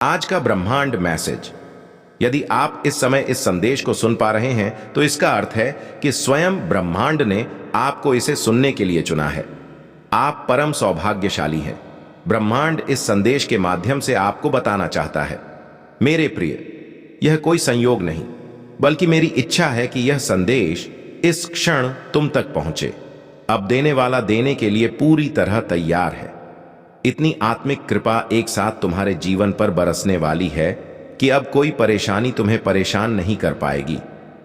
आज का ब्रह्मांड मैसेज। यदि आप इस समय इस संदेश को सुन पा रहे हैं तो इसका अर्थ है कि स्वयं ब्रह्मांड ने आपको इसे सुनने के लिए चुना है। आप परम सौभाग्यशाली हैं। ब्रह्मांड इस संदेश के माध्यम से आपको बताना चाहता है, मेरे प्रिय, यह कोई संयोग नहीं बल्कि मेरी इच्छा है कि यह संदेश इस क्षण तुम तक पहुंचे। अब देने वाला देने के लिए पूरी तरह तैयार है। इतनी आत्मिक कृपा एक साथ तुम्हारे जीवन पर बरसने वाली है कि अब कोई परेशानी तुम्हें परेशान नहीं कर पाएगी,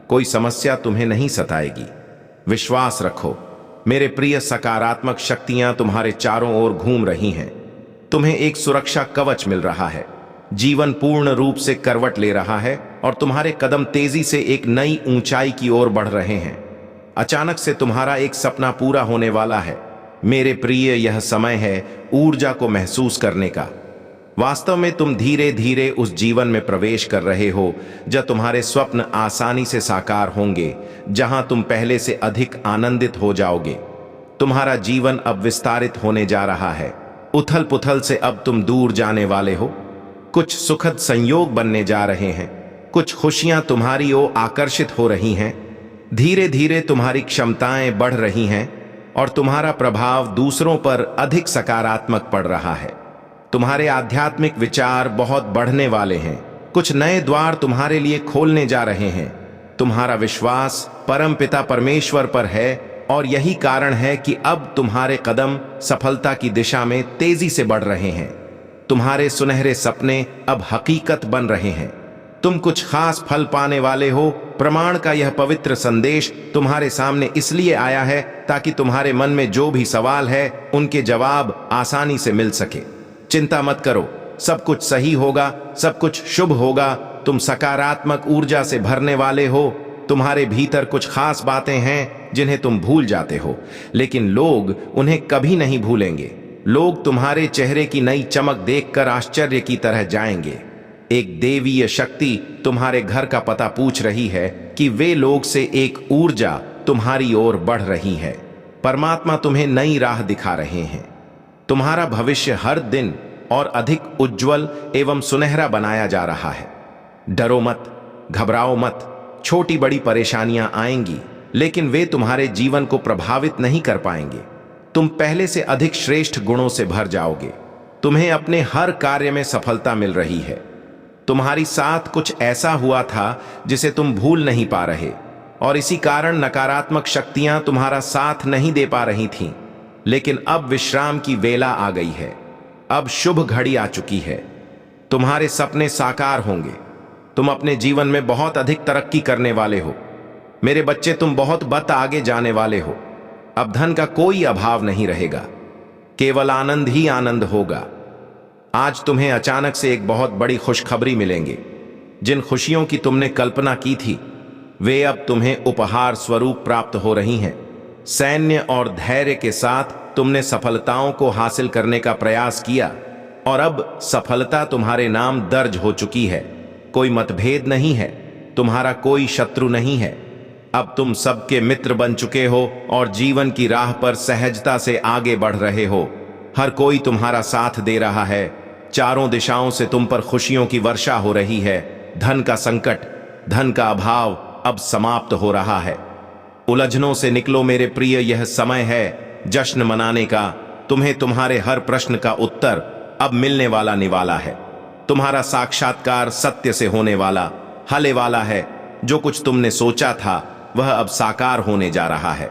कोई समस्या तुम्हें नहीं सताएगी। विश्वास रखो मेरे प्रिय, सकारात्मक शक्तियां तुम्हारे चारों ओर घूम रही हैं। तुम्हें एक सुरक्षा कवच मिल रहा है। जीवन पूर्ण रूप से करवट ले रहा है और तुम्हारे कदम तेजी से एक नई ऊंचाई की ओर बढ़ रहे हैं। अचानक से तुम्हारा एक सपना पूरा होने वाला है। मेरे प्रिय, यह समय है ऊर्जा को महसूस करने का। वास्तव में तुम धीरे धीरे उस जीवन में प्रवेश कर रहे हो जहां तुम्हारे स्वप्न आसानी से साकार होंगे, जहां तुम पहले से अधिक आनंदित हो जाओगे। तुम्हारा जीवन अब विस्तारित होने जा रहा है। उथल पुथल से अब तुम दूर जाने वाले हो। कुछ सुखद संयोग बनने जा रहे हैं। कुछ खुशियां तुम्हारी ओर आकर्षित हो रही हैं। धीरे धीरे तुम्हारी क्षमताएं बढ़ रही हैं और तुम्हारा प्रभाव दूसरों पर अधिक सकारात्मक पड़ रहा है। तुम्हारे आध्यात्मिक विचार बहुत बढ़ने वाले हैं। कुछ नए द्वार तुम्हारे लिए खोलने जा रहे हैं। तुम्हारा विश्वास परमपिता परमेश्वर पर है और यही कारण है कि अब तुम्हारे कदम सफलता की दिशा में तेजी से बढ़ रहे हैं। तुम्हारे सुनहरे सपने अब हकीकत बन रहे हैं। तुम कुछ खास फल पाने वाले हो। प्रमाण का यह पवित्र संदेश तुम्हारे सामने इसलिए आया है ताकि तुम्हारे मन में जो भी सवाल है उनके जवाब आसानी से मिल सके। चिंता मत करो, सब कुछ सही होगा, सब कुछ शुभ होगा। तुम सकारात्मक ऊर्जा से भरने वाले हो। तुम्हारे भीतर कुछ खास बातें हैं जिन्हें तुम भूल जाते हो, लेकिन लोग उन्हें कभी नहीं भूलेंगे। लोग तुम्हारे चेहरे की नई चमक देखकर आश्चर्य की तरह जाएंगे। एक देवीय शक्ति तुम्हारे घर का पता पूछ रही है कि वे लोग से एक ऊर्जा तुम्हारी ओर बढ़ रही है। परमात्मा तुम्हें नई राह दिखा रहे हैं। तुम्हारा भविष्य हर दिन और अधिक उज्जवल एवं सुनहरा बनाया जा रहा है। डरो मत, घबराओ मत। छोटी बड़ी परेशानियां आएंगी, लेकिन वे तुम्हारे जीवन को प्रभावित नहीं कर पाएंगे। तुम पहले से अधिक श्रेष्ठ गुणों से भर जाओगे। तुम्हें अपने हर कार्य में सफलता मिल रही है। तुम्हारी साथ कुछ ऐसा हुआ था जिसे तुम भूल नहीं पा रहे और इसी कारण नकारात्मक शक्तियां तुम्हारा साथ नहीं दे पा रही थीं। लेकिन अब विश्राम की वेला आ गई है। अब शुभ घड़ी आ चुकी है। तुम्हारे सपने साकार होंगे। तुम अपने जीवन में बहुत अधिक तरक्की करने वाले हो। मेरे बच्चे, तुम बहुत बत आगे जाने वाले हो। अब धन का कोई अभाव नहीं रहेगा, केवल आनंद ही आनंद होगा। आज तुम्हें अचानक से एक बहुत बड़ी खुशखबरी मिलेंगे। जिन खुशियों की तुमने कल्पना की थी वे अब तुम्हें उपहार स्वरूप प्राप्त हो रही हैं। सैन्य और धैर्य के साथ तुमने सफलताओं को हासिल करने का प्रयास किया और अब सफलता तुम्हारे नाम दर्ज हो चुकी है। कोई मतभेद नहीं है, तुम्हारा कोई शत्रु नहीं है। अब तुम सबके मित्र बन चुके हो और जीवन की राह पर सहजता से आगे बढ़ रहे हो। हर कोई तुम्हारा साथ दे रहा है। चारों दिशाओं से तुम पर खुशियों की वर्षा हो रही है। धन का संकट, धन का अभाव अब समाप्त हो रहा है। उलझनों से निकलो मेरे प्रिय, यह समय है जश्न मनाने का। तुम्हें तुम्हारे हर प्रश्न का उत्तर अब मिलने वाला निवाला है। तुम्हारा साक्षात्कार सत्य से होने वाला, हले वाला है। जो कुछ तुमने सोचा था वह अब साकार होने जा रहा है।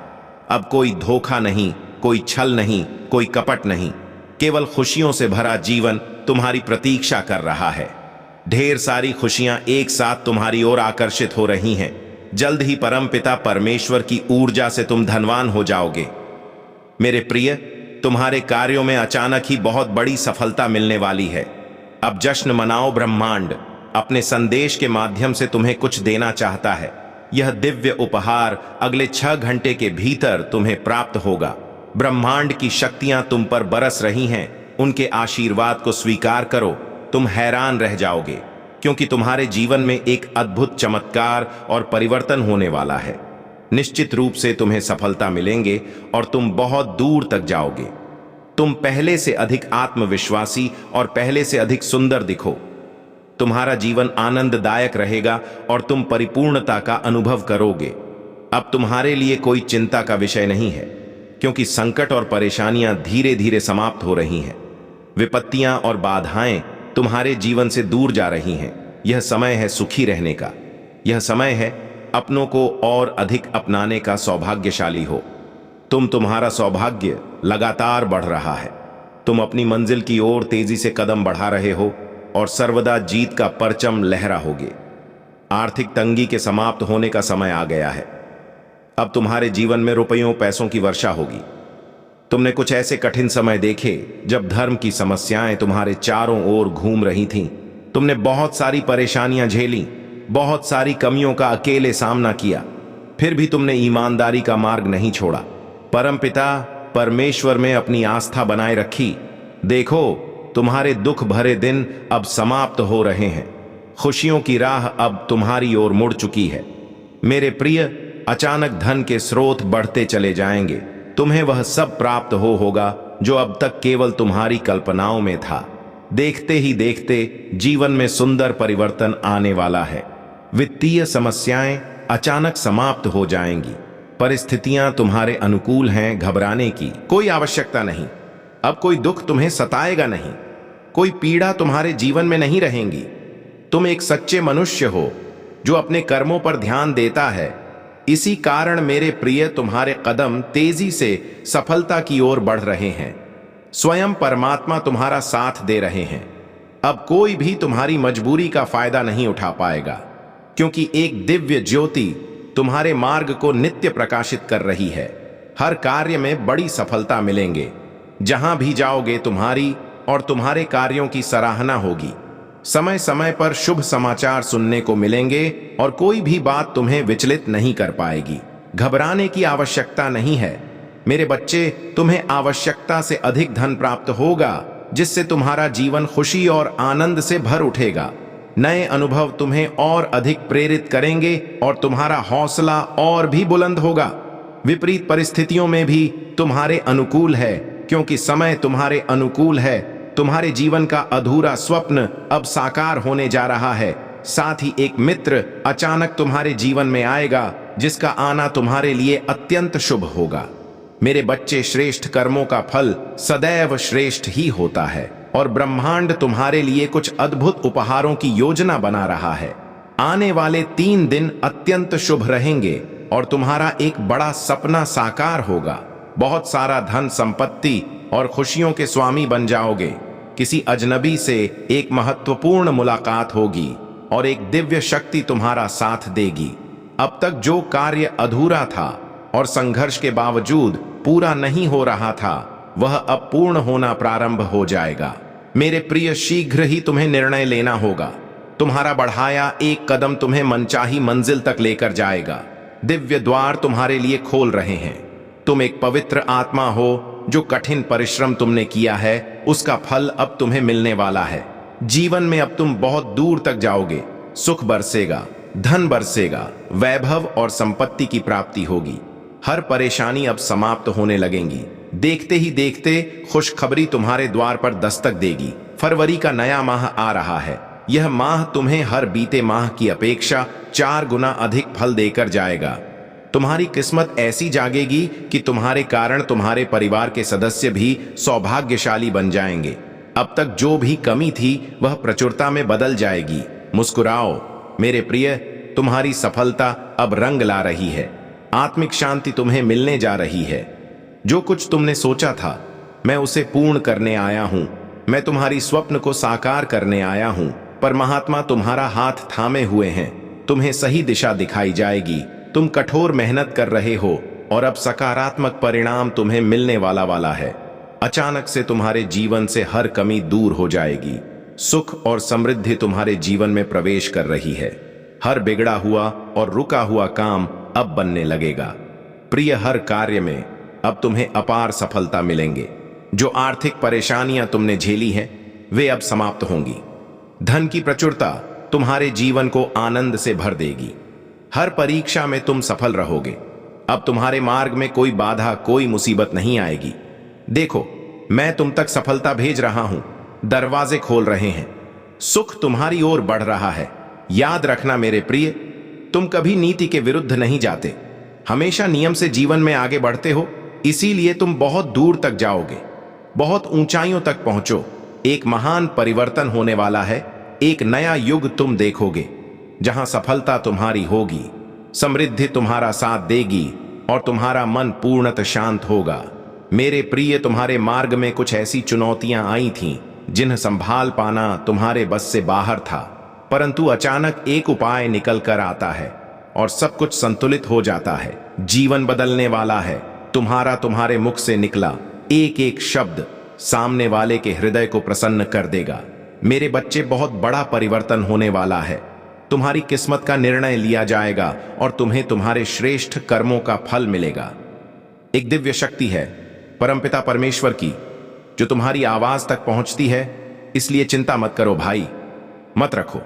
अब कोई धोखा नहीं, कोई छल नहीं, कोई कपट नहीं। केवल खुशियों से भरा जीवन तुम्हारी प्रतीक्षा कर रहा है। ढेर सारी खुशियां एक साथ तुम्हारी ओर आकर्षित हो रही हैं। जल्द ही परमपिता परमेश्वर की ऊर्जा से तुम धनवान हो जाओगे। मेरे प्रिय, तुम्हारे कार्यों में अचानक ही बहुत बड़ी सफलता मिलने वाली है। अब जश्न मनाओ। ब्रह्मांड अपने संदेश के माध्यम से तुम्हें कुछ देना चाहता है। यह दिव्य उपहार अगले 6 घंटे के भीतर तुम्हें प्राप्त होगा। ब्रह्मांड की शक्तियां तुम पर बरस रही हैं। उनके आशीर्वाद को स्वीकार करो। तुम हैरान रह जाओगे क्योंकि तुम्हारे जीवन में एक अद्भुत चमत्कार और परिवर्तन होने वाला है। निश्चित रूप से तुम्हें सफलता मिलेंगे और तुम बहुत दूर तक जाओगे। तुम पहले से अधिक आत्मविश्वासी और पहले से अधिक सुंदर दिखो। तुम्हारा जीवन आनंददायक रहेगा और तुम परिपूर्णता का अनुभव करोगे। अब तुम्हारे लिए कोई चिंता का विषय नहीं है, क्योंकि संकट और परेशानियां धीरे धीरे समाप्त हो रही हैं। विपत्तियां और बाधाएं तुम्हारे जीवन से दूर जा रही हैं। यह समय है सुखी रहने का। यह समय है अपनों को और अधिक अपनाने का। सौभाग्यशाली हो तुम्हारा सौभाग्य लगातार बढ़ रहा है। तुम अपनी मंजिल की ओर तेजी से कदम बढ़ा रहे हो और सर्वदा जीत का परचम लहराओगे। आर्थिक तंगी के समाप्त होने का समय आ गया है। अब तुम्हारे जीवन में रुपयों पैसों की वर्षा होगी। तुमने कुछ ऐसे कठिन समय देखे जब धर्म की समस्याएं तुम्हारे चारों ओर घूम रही थीं। तुमने बहुत सारी परेशानियां झेली, बहुत सारी कमियों का अकेले सामना किया, फिर भी तुमने ईमानदारी का मार्ग नहीं छोड़ा। परमपिता परमेश्वर में अपनी आस्था बनाए रखी। देखो, तुम्हारे दुख भरे दिन अब समाप्त हो रहे हैं। खुशियों की राह अब तुम्हारी ओर मुड़ चुकी है। मेरे प्रिय, अचानक धन के स्रोत बढ़ते चले जाएंगे। तुम्हें वह सब प्राप्त होगा जो अब तक केवल तुम्हारी कल्पनाओं में था। देखते ही देखते जीवन में सुंदर परिवर्तन आने वाला है। वित्तीय समस्याएं अचानक समाप्त हो जाएंगी। परिस्थितियां तुम्हारे अनुकूल हैं, घबराने की कोई आवश्यकता नहीं। अब कोई दुख तुम्हें सताएगा नहीं, कोई पीड़ा तुम्हारे जीवन में नहीं रहेंगी। तुम एक सच्चे मनुष्य हो जो अपने कर्मों पर ध्यान देता है। इसी कारण मेरे प्रिय, तुम्हारे कदम तेजी से सफलता की ओर बढ़ रहे हैं। स्वयं परमात्मा तुम्हारा साथ दे रहे हैं। अब कोई भी तुम्हारी मजबूरी का फायदा नहीं उठा पाएगा, क्योंकि एक दिव्य ज्योति तुम्हारे मार्ग को नित्य प्रकाशित कर रही है। हर कार्य में बड़ी सफलता मिलेंगे। जहां भी जाओगे तुम्हारी और तुम्हारे कार्यों की सराहना होगी। समय समय पर शुभ समाचार सुनने को मिलेंगे और कोई भी बात तुम्हें विचलित नहीं कर पाएगी। घबराने की आवश्यकता नहीं है मेरे बच्चे। तुम्हें आवश्यकता से अधिक धन प्राप्त होगा, जिससे तुम्हारा जीवन खुशी और आनंद से भर उठेगा। नए अनुभव तुम्हें और अधिक प्रेरित करेंगे और तुम्हारा हौसला और भी बुलंद होगा। विपरीत परिस्थितियों में भी तुम्हारे अनुकूल है, क्योंकि समय तुम्हारे अनुकूल है। तुम्हारे जीवन का अधूरा स्वप्न अब साकार होने जा रहा है। साथ ही एक मित्र अचानक तुम्हारे जीवन में आएगा, जिसका आना तुम्हारे लिए अत्यंत शुभ होगा। मेरे बच्चे, श्रेष्ठ कर्मों का फल सदैव श्रेष्ठ ही होता है और ब्रह्मांड तुम्हारे लिए कुछ अद्भुत उपहारों की योजना बना रहा है। आने वाले 3 दिन अत्यंत शुभ रहेंगे और तुम्हारा एक बड़ा सपना साकार होगा। बहुत सारा धन संपत्ति और खुशियों के स्वामी बन जाओगे। किसी अजनबी से एक महत्वपूर्ण मुलाकात होगी और एक दिव्य शक्ति तुम्हारा साथ देगी। अब तक जो कार्य अधूरा था और संघर्ष के बावजूद पूरा नहीं हो रहा था, वह अब पूर्ण होना प्रारंभ हो जाएगा। मेरे प्रिय, शीघ्र ही तुम्हें निर्णय लेना होगा। तुम्हारा बढ़ाया एक कदम तुम्हें मनचाही मंजिल तक लेकर जाएगा। दिव्य द्वार तुम्हारे लिए खोल रहे हैं। तुम एक पवित्र आत्मा हो। जो कठिन परिश्रम तुमने किया है, उसका फल अब तुम्हें मिलने वाला है। जीवन में अब तुम बहुत दूर तक जाओगे। सुख बरसेगा, धन बरसेगा, वैभव और संपत्ति की प्राप्ति होगी। हर परेशानी अब समाप्त होने लगेंगी। देखते ही देखते खुशखबरी तुम्हारे द्वार पर दस्तक देगी। फरवरी का नया माह आ रहा है। यह माह तुम्हें हर बीते माह की अपेक्षा 4 गुना अधिक फल देकर जाएगा। तुम्हारी किस्मत ऐसी जागेगी कि तुम्हारे कारण तुम्हारे परिवार के सदस्य भी सौभाग्यशाली बन जाएंगे। अब तक जो भी कमी थी, वह प्रचुरता में बदल जाएगी। मुस्कुराओ मेरे प्रिय, तुम्हारी सफलता अब रंग ला रही है। आत्मिक शांति तुम्हें मिलने जा रही है। जो कुछ तुमने सोचा था, मैं उसे पूर्ण करने आया हूं। मैं तुम्हारी स्वप्न को साकार करने आया हूं। परमात्मा तुम्हारा हाथ थामे हुए हैं। तुम्हें सही दिशा दिखाई जाएगी। तुम कठोर मेहनत कर रहे हो और अब सकारात्मक परिणाम तुम्हें मिलने वाला है। अचानक से तुम्हारे जीवन से हर कमी दूर हो जाएगी। सुख और समृद्धि तुम्हारे जीवन में प्रवेश कर रही है। हर बिगड़ा हुआ और रुका हुआ काम अब बनने लगेगा। प्रिय, हर कार्य में अब तुम्हें अपार सफलता मिलेंगे। जो आर्थिक परेशानियां तुमने झेली हैं, वे अब समाप्त होंगी। धन की प्रचुरता तुम्हारे जीवन को आनंद से भर देगी। हर परीक्षा में तुम सफल रहोगे। अब तुम्हारे मार्ग में कोई बाधा, कोई मुसीबत नहीं आएगी। देखो, मैं तुम तक सफलता भेज रहा हूं। दरवाजे खोल रहे हैं। सुख तुम्हारी ओर बढ़ रहा है। याद रखना मेरे प्रिय, तुम कभी नीति के विरुद्ध नहीं जाते, हमेशा नियम से जीवन में आगे बढ़ते हो, इसीलिए तुम बहुत दूर तक जाओगे, बहुत ऊंचाइयों तक पहुंचो। एक महान परिवर्तन होने वाला है, एक नया युग तुम देखोगे, जहां सफलता तुम्हारी होगी, समृद्धि तुम्हारा साथ देगी और तुम्हारा मन पूर्णतः शांत होगा। मेरे प्रिय, तुम्हारे मार्ग में कुछ ऐसी चुनौतियां आई थीं जिन्हें संभाल पाना तुम्हारे बस से बाहर था, परंतु अचानक एक उपाय निकल कर आता है और सब कुछ संतुलित हो जाता है। जीवन बदलने वाला है। तुम्हारे मुख से निकला एक एक शब्द सामने वाले के हृदय को प्रसन्न कर देगा। मेरे बच्चे, बहुत बड़ा परिवर्तन होने वाला है। तुम्हारी किस्मत का निर्णय लिया जाएगा और तुम्हें तुम्हारे श्रेष्ठ कर्मों का फल मिलेगा। एक दिव्य शक्ति है परमपिता परमेश्वर की, जो तुम्हारी आवाज तक पहुंचती है, इसलिए चिंता मत करो भाई, मत रखो।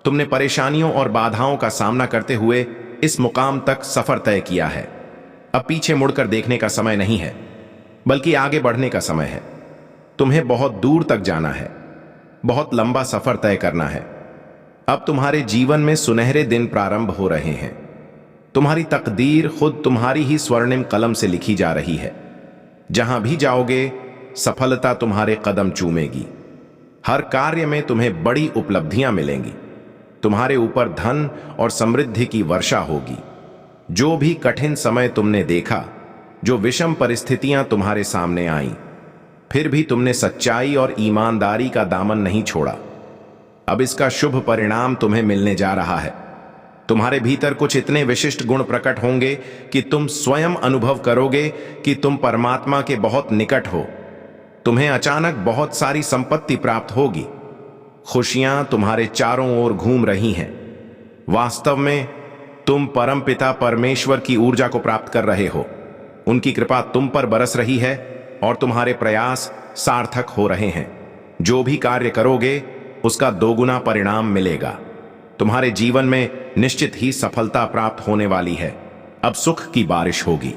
तुमने परेशानियों और बाधाओं का सामना करते हुए इस मुकाम तक सफर तय किया है। अब पीछे मुड़कर देखने का समय नहीं है, बल्कि आगे बढ़ने का समय है। तुम्हें बहुत दूर तक जाना है, बहुत लंबा सफर तय करना है। अब तुम्हारे जीवन में सुनहरे दिन प्रारंभ हो रहे हैं। तुम्हारी तकदीर खुद तुम्हारी ही स्वर्णिम कलम से लिखी जा रही है। जहां भी जाओगे, सफलता तुम्हारे कदम चूमेगी। हर कार्य में तुम्हें बड़ी उपलब्धियां मिलेंगी। तुम्हारे ऊपर धन और समृद्धि की वर्षा होगी। जो भी कठिन समय तुमने देखा, जो विषम परिस्थितियां तुम्हारे सामने आईं, फिर भी तुमने सच्चाई और ईमानदारी का दामन नहीं छोड़ा। अब इसका शुभ परिणाम तुम्हें मिलने जा रहा है। तुम्हारे भीतर कुछ इतने विशिष्ट गुण प्रकट होंगे कि तुम स्वयं अनुभव करोगे कि तुम परमात्मा के बहुत निकट हो। तुम्हें अचानक बहुत सारी संपत्ति प्राप्त होगी। खुशियां तुम्हारे चारों ओर घूम रही हैं। वास्तव में तुम परमपिता परमेश्वर की ऊर्जा को प्राप्त कर रहे हो। उनकी कृपा तुम पर बरस रही है और तुम्हारे प्रयास सार्थक हो रहे हैं। जो भी कार्य करोगे, उसका दोगुना परिणाम मिलेगा। तुम्हारे जीवन में निश्चित ही सफलता प्राप्त होने वाली है। अब सुख की बारिश होगी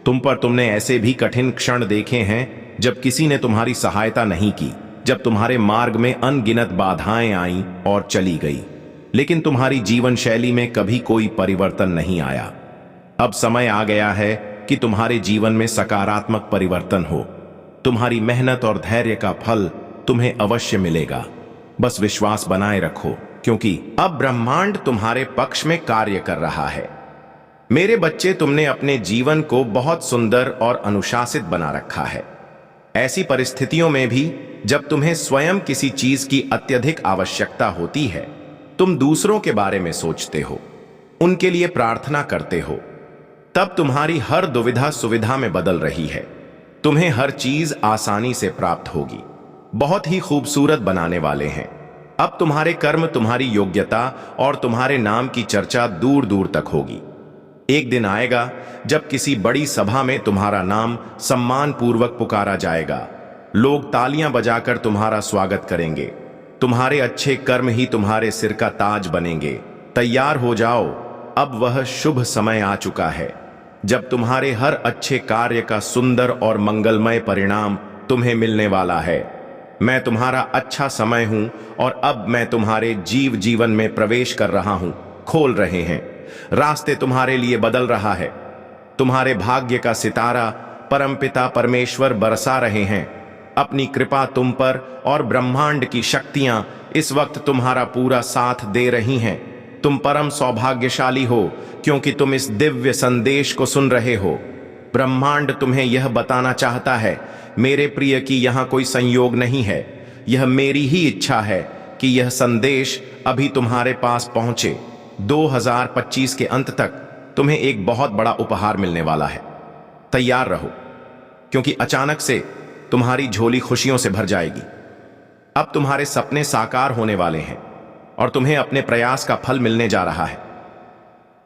तुम पर। तुमने ऐसे भी कठिन क्षण देखे हैं जब किसी ने तुम्हारी सहायता नहीं की, जब तुम्हारे मार्ग में अनगिनत बाधाएं आईं और चली गई, लेकिन तुम्हारी जीवन शैली में कभी कोई परिवर्तन नहीं आया। अब समय आ गया है कि तुम्हारे जीवन में सकारात्मक परिवर्तन हो। तुम्हारी मेहनत और धैर्य का फल तुम्हें अवश्य मिलेगा। बस विश्वास बनाए रखो, क्योंकि अब ब्रह्मांड तुम्हारे पक्ष में कार्य कर रहा है। मेरे बच्चे, तुमने अपने जीवन को बहुत सुंदर और अनुशासित बना रखा है। ऐसी परिस्थितियों में भी जब तुम्हें स्वयं किसी चीज की अत्यधिक आवश्यकता होती है, तुम दूसरों के बारे में सोचते हो, उनके लिए प्रार्थना करते हो। तब तुम्हारी हर दुविधा सुविधा में बदल रही है। तुम्हें हर चीज आसानी से प्राप्त होगी। बहुत ही खूबसूरत बनाने वाले हैं। अब तुम्हारे कर्म, तुम्हारी योग्यता और तुम्हारे नाम की चर्चा दूर दूर तक होगी। एक दिन आएगा जब किसी बड़ी सभा में तुम्हारा नाम सम्मान पूर्वक पुकारा जाएगा। लोग तालियां बजाकर तुम्हारा स्वागत करेंगे। तुम्हारे अच्छे कर्म ही तुम्हारे सिर का ताज बनेंगे। तैयार हो जाओ, अब वह शुभ समय आ चुका है जब तुम्हारे हर अच्छे कार्य का सुंदर और मंगलमय परिणाम तुम्हें मिलने वाला है। मैं तुम्हारा अच्छा समय हूं और अब मैं तुम्हारे जीवन में प्रवेश कर रहा हूं। खोल रहे हैं रास्ते, तुम्हारे लिए बदल रहा है। तुम्हारे भाग्य का सितारा परमपिता परमेश्वर बरसा रहे हैं अपनी कृपा तुम पर, और ब्रह्मांड की शक्तियां इस वक्त तुम्हारा पूरा साथ दे रही हैं। तुम परम सौभाग्यशाली हो क्योंकि तुम इस दिव्य संदेश को सुन रहे हो। ब्रह्मांड तुम्हें यह बताना चाहता है मेरे प्रिय कि यहां कोई संयोग नहीं है। यह मेरी ही इच्छा है कि यह संदेश अभी तुम्हारे पास पहुंचे। 2025 के अंत तक तुम्हें एक बहुत बड़ा उपहार मिलने वाला है। तैयार रहो, क्योंकि अचानक से तुम्हारी झोली खुशियों से भर जाएगी। अब तुम्हारे सपने साकार होने वाले हैं और तुम्हें अपने प्रयास का फल मिलने जा रहा है।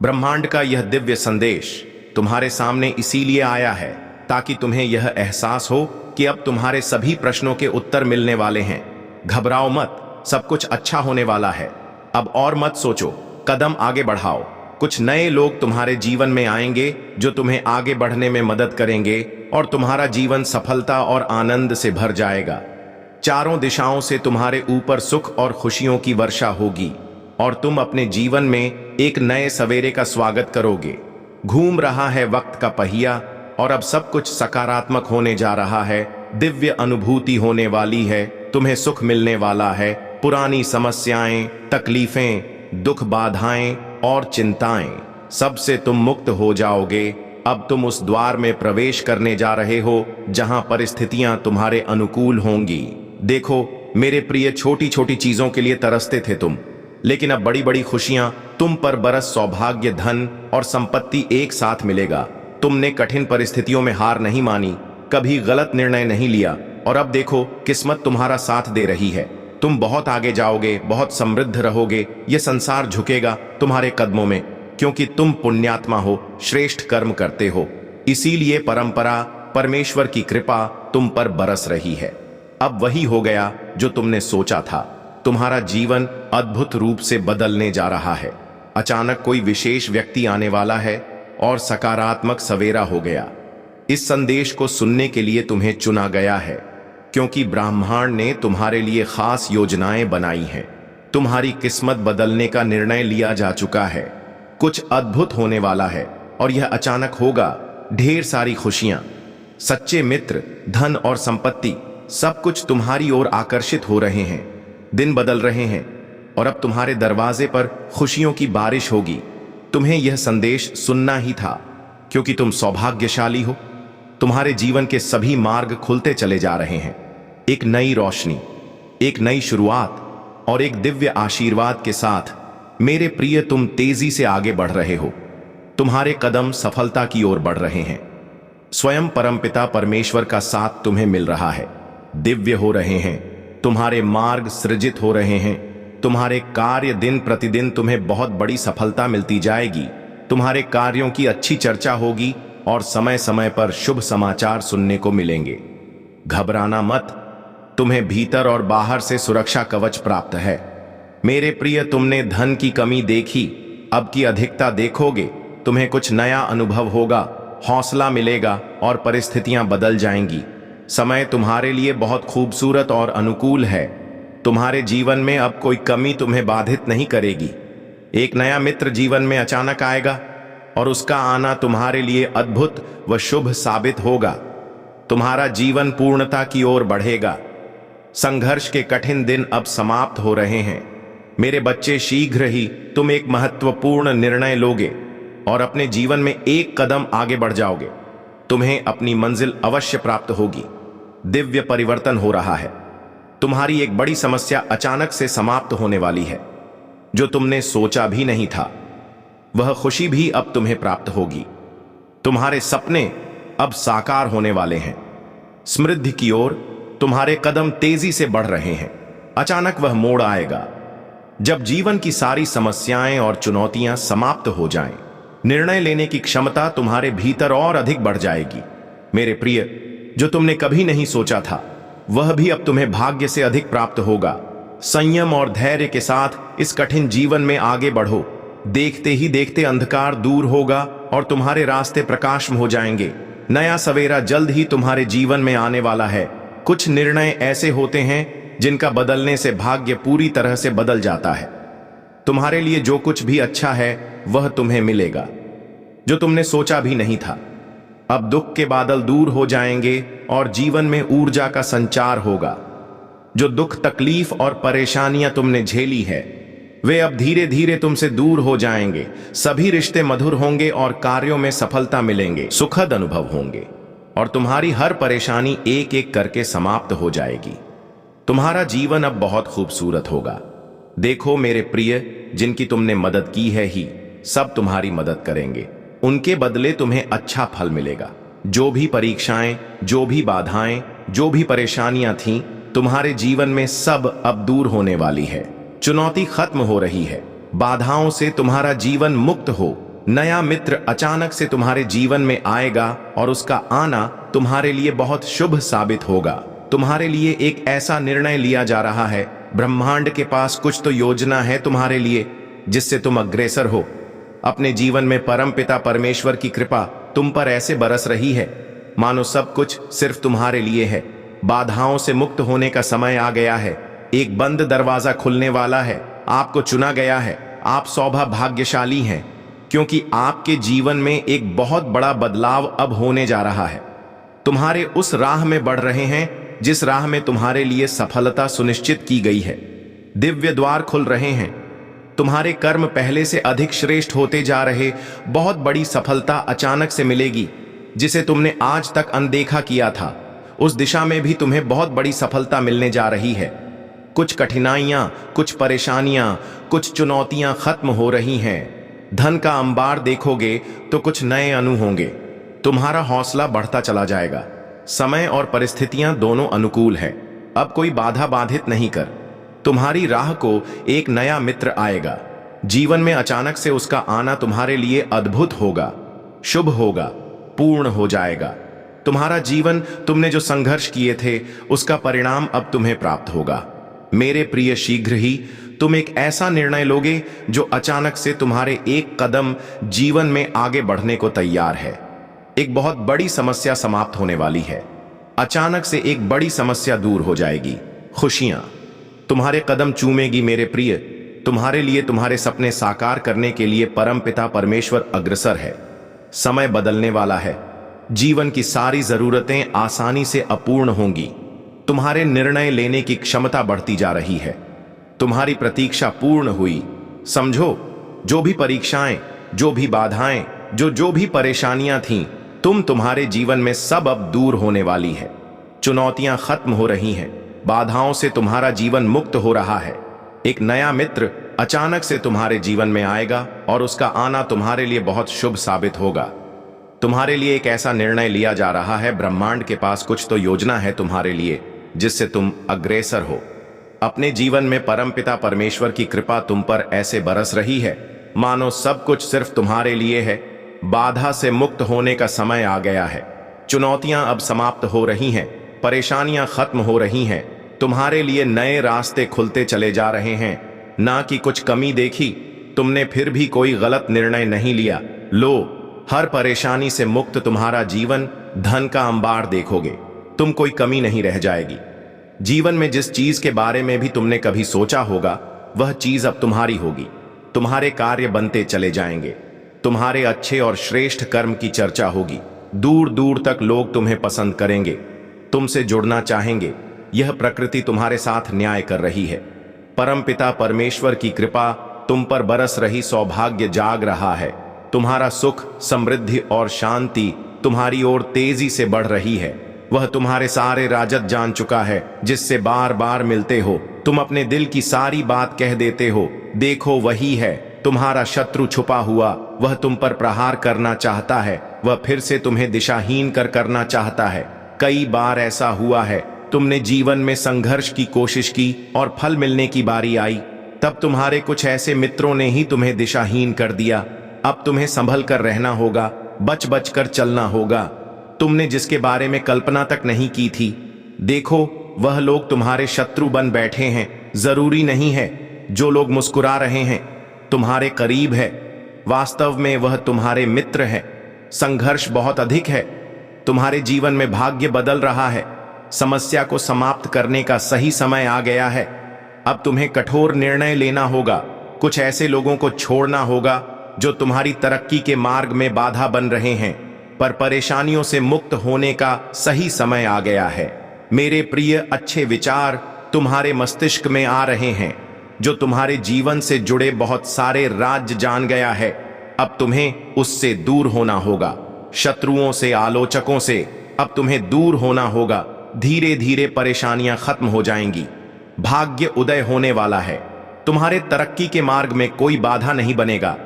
ब्रह्मांड का यह दिव्य संदेश तुम्हारे सामने इसीलिए आया है ताकि तुम्हें यह एहसास हो कि अब तुम्हारे सभी प्रश्नों के उत्तर मिलने वाले हैं। घबराओ मत, सब कुछ अच्छा होने वाला है। अब और मत सोचो, कदम आगे बढ़ाओ। कुछ नए लोग तुम्हारे जीवन में आएंगे जो तुम्हें आगे बढ़ने में मदद करेंगे और तुम्हारा जीवन सफलता और आनंद से भर जाएगा। चारों दिशाओं से तुम्हारे ऊपर सुख और खुशियों की वर्षा होगी और तुम अपने जीवन में एक नए सवेरे का स्वागत करोगे। घूम रहा है वक्त का पहिया और अब सब कुछ सकारात्मक होने जा रहा है। दिव्य अनुभूति होने वाली है, तुम्हें सुख मिलने वाला है। पुरानी समस्याएं, तकलीफें, दुख, बाधाएं और चिंताएं, सबसे तुम मुक्त हो जाओगे। अब तुम उस द्वार में प्रवेश करने जा रहे हो जहां परिस्थितियां तुम्हारे अनुकूल होंगी। देखो मेरे प्रिय, छोटी छोटी चीजों के लिए तरसते थे तुम, लेकिन अब बड़ी बड़ी खुशियां तुम पर बरस, सौभाग्य, धन और संपत्ति एक साथ मिलेगा। तुमने कठिन परिस्थितियों में हार नहीं मानी, कभी गलत निर्णय नहीं लिया और अब देखो किस्मत तुम्हारा साथ दे रही है। तुम बहुत आगे जाओगे, बहुत समृद्ध रहोगे। यह संसार झुकेगा तुम्हारे कदमों में, क्योंकि तुम पुण्यात्मा हो, श्रेष्ठ कर्म करते हो। इसीलिए परंपरा, परमेश्वर की कृपा तुम पर बरस रही है। अब वही हो गया जो तुमने सोचा था। तुम्हारा जीवन अद्भुत रूप से बदलने जा रहा है। अचानक कोई विशेष व्यक्ति आने वाला है और सकारात्मक सवेरा हो गया। इस संदेश को सुनने के लिए तुम्हें चुना गया है, क्योंकि ब्रह्मांड ने तुम्हारे लिए खास योजनाएं बनाई हैं। तुम्हारी किस्मत बदलने का निर्णय लिया जा चुका है। कुछ अद्भुत होने वाला है और यह अचानक होगा। ढेर सारी खुशियां, सच्चे मित्र, धन और संपत्ति, सब कुछ तुम्हारी ओर आकर्षित हो रहे हैं। दिन बदल रहे हैं और अब तुम्हारे दरवाजे पर खुशियों की बारिश होगी। तुम्हें यह संदेश सुनना ही था, क्योंकि तुम सौभाग्यशाली हो। तुम्हारे जीवन के सभी मार्ग खुलते चले जा रहे हैं। एक नई रोशनी, एक नई शुरुआत और एक दिव्य आशीर्वाद के साथ मेरे प्रिय, तुम तेजी से आगे बढ़ रहे हो। तुम्हारे कदम सफलता की ओर बढ़ रहे हैं। स्वयं परमपिता परमेश्वर का साथ तुम्हें मिल रहा है। दिव्य हो रहे हैं, तुम्हारे मार्ग सृजित हो रहे हैं। तुम्हारे कार्य दिन प्रतिदिन तुम्हें बहुत बड़ी सफलता मिलती जाएगी। तुम्हारे कार्यों की अच्छी चर्चा होगी और समय समय पर शुभ समाचार सुनने को मिलेंगे। घबराना मत, तुम्हें भीतर और बाहर से सुरक्षा कवच प्राप्त है। मेरे प्रिय, तुमने धन की कमी देखी, अब की अधिकता देखोगे। तुम्हें कुछ नया अनुभव होगा, हौसला मिलेगा और परिस्थितियां बदल जाएंगी। समय तुम्हारे लिए बहुत खूबसूरत और अनुकूल है। तुम्हारे जीवन में अब कोई कमी तुम्हें बाधित नहीं करेगी। एक नया मित्र जीवन में अचानक आएगा और उसका आना तुम्हारे लिए अद्भुत व शुभ साबित होगा। तुम्हारा जीवन पूर्णता की ओर बढ़ेगा। संघर्ष के कठिन दिन अब समाप्त हो रहे हैं। मेरे बच्चे, शीघ्र ही तुम एक महत्वपूर्ण निर्णय लोगे और अपने जीवन में एक कदम आगे बढ़ जाओगे। तुम्हें अपनी मंजिल अवश्य प्राप्त होगी। दिव्य परिवर्तन हो रहा है। तुम्हारी एक बड़ी समस्या अचानक से समाप्त होने वाली है। जो तुमने सोचा भी नहीं था, वह खुशी भी अब तुम्हें प्राप्त होगी। तुम्हारे सपने अब साकार होने वाले हैं। समृद्धि की ओर तुम्हारे कदम तेजी से बढ़ रहे हैं। अचानक वह मोड़ आएगा जब जीवन की सारी समस्याएं और चुनौतियां समाप्त हो जाएं। निर्णय लेने की क्षमता तुम्हारे भीतर और अधिक बढ़ जाएगी। मेरे प्रिय, जो तुमने कभी नहीं सोचा था, वह भी अब तुम्हें भाग्य से अधिक प्राप्त होगा। संयम और धैर्य के साथ इस कठिन जीवन में आगे बढ़ो। देखते ही देखते अंधकार दूर होगा और तुम्हारे रास्ते प्रकाशम हो जाएंगे। नया सवेरा जल्द ही तुम्हारे जीवन में आने वाला है। कुछ निर्णय ऐसे होते हैं जिनका बदलने से भाग्य पूरी तरह से बदल जाता है। तुम्हारे लिए जो कुछ भी अच्छा है वह तुम्हें मिलेगा, जो तुमने सोचा भी नहीं था। अब दुख के बादल दूर हो जाएंगे और जीवन में ऊर्जा का संचार होगा। जो दुख, तकलीफ और परेशानियां तुमने झेली है, वे अब धीरे धीरे तुमसे दूर हो जाएंगे। सभी रिश्ते मधुर होंगे और कार्यों में सफलता मिलेंगे। सुखद अनुभव होंगे और तुम्हारी हर परेशानी एक एक करके समाप्त हो जाएगी। तुम्हारा जीवन अब बहुत खूबसूरत होगा। देखो मेरे प्रिय, जिनकी तुमने मदद की है ही सब तुम्हारी मदद करेंगे। उनके बदले तुम्हें अच्छा फल मिलेगा। जो भी परीक्षाएं, जो भी बाधाएं, जो भी परेशानियां थीं, तुम्हारे जीवन में सब अब दूर होने वाली है। चुनौती खत्म हो रही है। बाधाओं से तुम्हारा जीवन मुक्त हो। नया मित्र अचानक से तुम्हारे जीवन में आएगा और उसका आना तुम्हारे लिए बहुत शुभ साबित होगा। तुम्हारे लिए एक ऐसा निर्णय लिया जा रहा है। ब्रह्मांड के पास कुछ तो योजना है तुम्हारे लिए, जिससे तुम अग्रसर हो। अपने जीवन में परमपिता परमेश्वर की कृपा तुम पर ऐसे बरस रही है मानो सब कुछ सिर्फ तुम्हारे लिए है। बाधाओं से मुक्त होने का समय आ गया है। एक बंद दरवाजा खुलने वाला है। आपको चुना गया है। आप सौभाग्यशाली हैं, क्योंकि आपके जीवन में एक बहुत बड़ा बदलाव अब होने जा रहा है। तुम्हारे उस राह में बढ़ रहे हैं जिस राह में तुम्हारे लिए सफलता सुनिश्चित की गई है। दिव्य द्वार खुल रहे हैं। तुम्हारे कर्म पहले से अधिक श्रेष्ठ होते जा रहे। बहुत बड़ी सफलता अचानक से मिलेगी, जिसे तुमने आज तक अनदेखा किया था। उस दिशा में भी तुम्हें बहुत बड़ी सफलता मिलने जा रही है। कुछ कठिनाइयां, कुछ परेशानियां, कुछ चुनौतियां खत्म हो रही हैं। धन का अंबार देखोगे तो कुछ नए अनु होंगे। तुम्हारा हौसला बढ़ता चला जाएगा। समय और परिस्थितियां दोनों अनुकूल है। अब कोई बाधा बाधित नहीं कर। तुम्हारी राह को एक नया मित्र आएगा। जीवन में अचानक से उसका आना तुम्हारे लिए अद्भुत होगा, शुभ होगा, पूर्ण हो जाएगा। तुम्हारा जीवन, तुमने जो संघर्ष किए थे, उसका परिणाम अब तुम्हें प्राप्त होगा। मेरे प्रिय, शीघ्र ही तुम एक ऐसा निर्णय लोगे जो अचानक से तुम्हारे एक कदम जीवन में आगे बढ़ने को तैयार है। एक बहुत बड़ी समस्या समाप्त होने वाली है। अचानक से एक बड़ी समस्या दूर हो जाएगी। खुशियां तुम्हारे कदम चूमेगी मेरे प्रिय। तुम्हारे लिए तुम्हारे सपने साकार करने के लिए परमपिता परमेश्वर अग्रसर है। समय बदलने वाला है। जीवन की सारी जरूरतें आसानी से अपूर्ण होंगी। तुम्हारे निर्णय लेने की क्षमता बढ़ती जा रही है। तुम्हारी प्रतीक्षा पूर्ण हुई। समझो, जो भी परीक्षाएं, जो भी बाधाएं, जो भी परेशानियां थीं, तुम्हारे जीवन में सब अब दूर होने वाली है। चुनौतियां खत्म हो रही हैं। बाधाओं से तुम्हारा जीवन मुक्त हो रहा है। एक नया मित्र अचानक से तुम्हारे जीवन में आएगा और उसका आना तुम्हारे लिए बहुत शुभ साबित होगा। तुम्हारे लिए एक ऐसा निर्णय लिया जा रहा है। ब्रह्मांड के पास कुछ तो योजना है तुम्हारे लिए, जिससे तुम अग्रसर हो। अपने जीवन में परमपिता परमेश्वर की कृपा तुम पर ऐसे बरस रही है मानो सब कुछ सिर्फ तुम्हारे लिए है। बाधा से मुक्त होने का समय आ गया है। चुनौतियां अब समाप्त हो रही हैं। परेशानियां खत्म हो रही हैं। तुम्हारे लिए नए रास्ते खुलते चले जा रहे हैं। ना कि कुछ कमी देखी, तुमने फिर भी कोई गलत निर्णय नहीं लिया। लो, हर परेशानी से मुक्त तुम्हारा जीवन, धन का अंबार देखोगे। तुम कोई कमी नहीं रह जाएगी। जीवन में जिस चीज के बारे में भी तुमने कभी सोचा होगा, वह चीज अब तुम्हारी होगी। तुम्हारे कार्य बनते चले जाएंगे। तुम्हारे अच्छे और श्रेष्ठ कर्म की चर्चा होगी। दूर दूर तक लोग तुम्हें पसंद करेंगे, तुमसे जुड़ना चाहेंगे। यह प्रकृति तुम्हारे साथ न्याय कर रही है। परमपिता परमेश्वर की कृपा तुम पर बरस रही। सौभाग्य जाग रहा है। तुम्हारा सुख, समृद्धि और शांति तुम्हारी ओर तेजी से बढ़ रही है। वह तुम्हारे सारे राजद जान चुका है, जिससे बार बार मिलते हो। तुम अपने दिल की सारी बात कह देते हो। देखो, वही है तुम्हारा शत्रु छुपा हुआ। वह तुम पर प्रहार करना चाहता है। वह फिर से तुम्हें दिशाहीन करना चाहता है। कई बार ऐसा हुआ है, तुमने जीवन में संघर्ष की कोशिश की और फल मिलने की बारी आई, तब तुम्हारे कुछ ऐसे मित्रों ने ही तुम्हें दिशाहीन कर दिया। अब तुम्हें संभल कर रहना होगा, बच बच कर चलना होगा। तुमने जिसके बारे में कल्पना तक नहीं की थी, देखो, वह लोग तुम्हारे शत्रु बन बैठे हैं। जरूरी नहीं है जो लोग मुस्कुरा रहे हैं तुम्हारे करीब है, वास्तव में वह तुम्हारे मित्र है। संघर्ष बहुत अधिक है। तुम्हारे जीवन में भाग्य बदल रहा है। समस्या को समाप्त करने का सही समय आ गया है। अब तुम्हें कठोर निर्णय लेना होगा। कुछ ऐसे लोगों को छोड़ना होगा जो तुम्हारी तरक्की के मार्ग में बाधा बन रहे हैं। पर परेशानियों से मुक्त होने का सही समय आ गया है। मेरे प्रिय, अच्छे विचार तुम्हारे मस्तिष्क में आ रहे हैं, जो तुम्हारे जीवन से जुड़े बहुत सारे राज जान गया है। अब तुम्हें उससे दूर होना होगा। शत्रुओं से, आलोचकों से अब तुम्हें दूर होना होगा। धीरे धीरे परेशानियां खत्म हो जाएंगी। भाग्य उदय होने वाला है। तुम्हारे तरक्की के मार्ग में कोई बाधा नहीं बनेगा।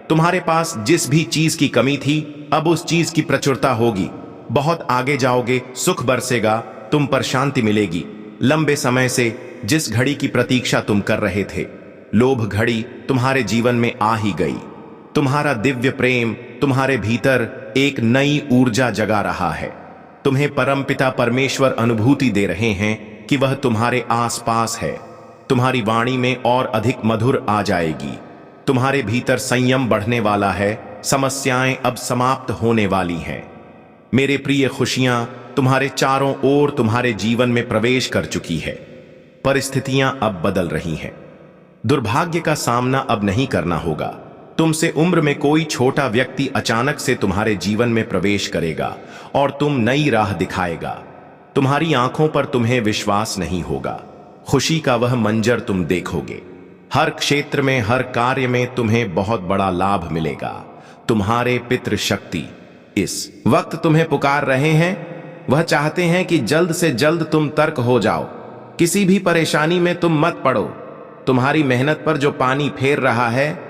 तुम्हारे पास जिस भी चीज की कमी थी, अब उस चीज की प्रचुरता होगी। बहुत आगे जाओगे, सुख बरसेगा, तुम पर शांति मिलेगी। लंबे समय से जिस घड़ी की प्रतीक्षा तुम कर रहे थे, लोभ घड़ी तुम्हारे जीवन में आ ही गई। तुम्हारा दिव्य प्रेम तुम्हारे भीतर एक नई ऊर्जा जगा रहा है। तुम्हें परमपिता परमेश्वर अनुभूति दे रहे हैं कि वह तुम्हारे आसपास है। तुम्हारी वाणी में और अधिक मधुर आ जाएगी। तुम्हारे भीतर संयम बढ़ने वाला है। समस्याएं अब समाप्त होने वाली हैं। मेरे प्रिय, खुशियां तुम्हारे चारों ओर तुम्हारे जीवन में प्रवेश कर चुकी है। परिस्थितियां अब बदल रही हैं। दुर्भाग्य का सामना अब नहीं करना होगा। तुमसे उम्र में कोई छोटा व्यक्ति अचानक से तुम्हारे जीवन में प्रवेश करेगा और तुम नई राह दिखाएगा। तुम्हारी आंखों पर तुम्हें विश्वास नहीं होगा। खुशी का वह मंजर तुम देखोगे। हर क्षेत्र में, हर कार्य में तुम्हें बहुत बड़ा लाभ मिलेगा। तुम्हारे पितृशक्ति इस वक्त तुम्हें पुकार रहे हैं। वह चाहते हैं कि जल्द से जल्द तुम तर्क हो जाओ। किसी भी परेशानी में तुम मत पड़ो। तुम्हारी मेहनत पर जो पानी फेर रहा है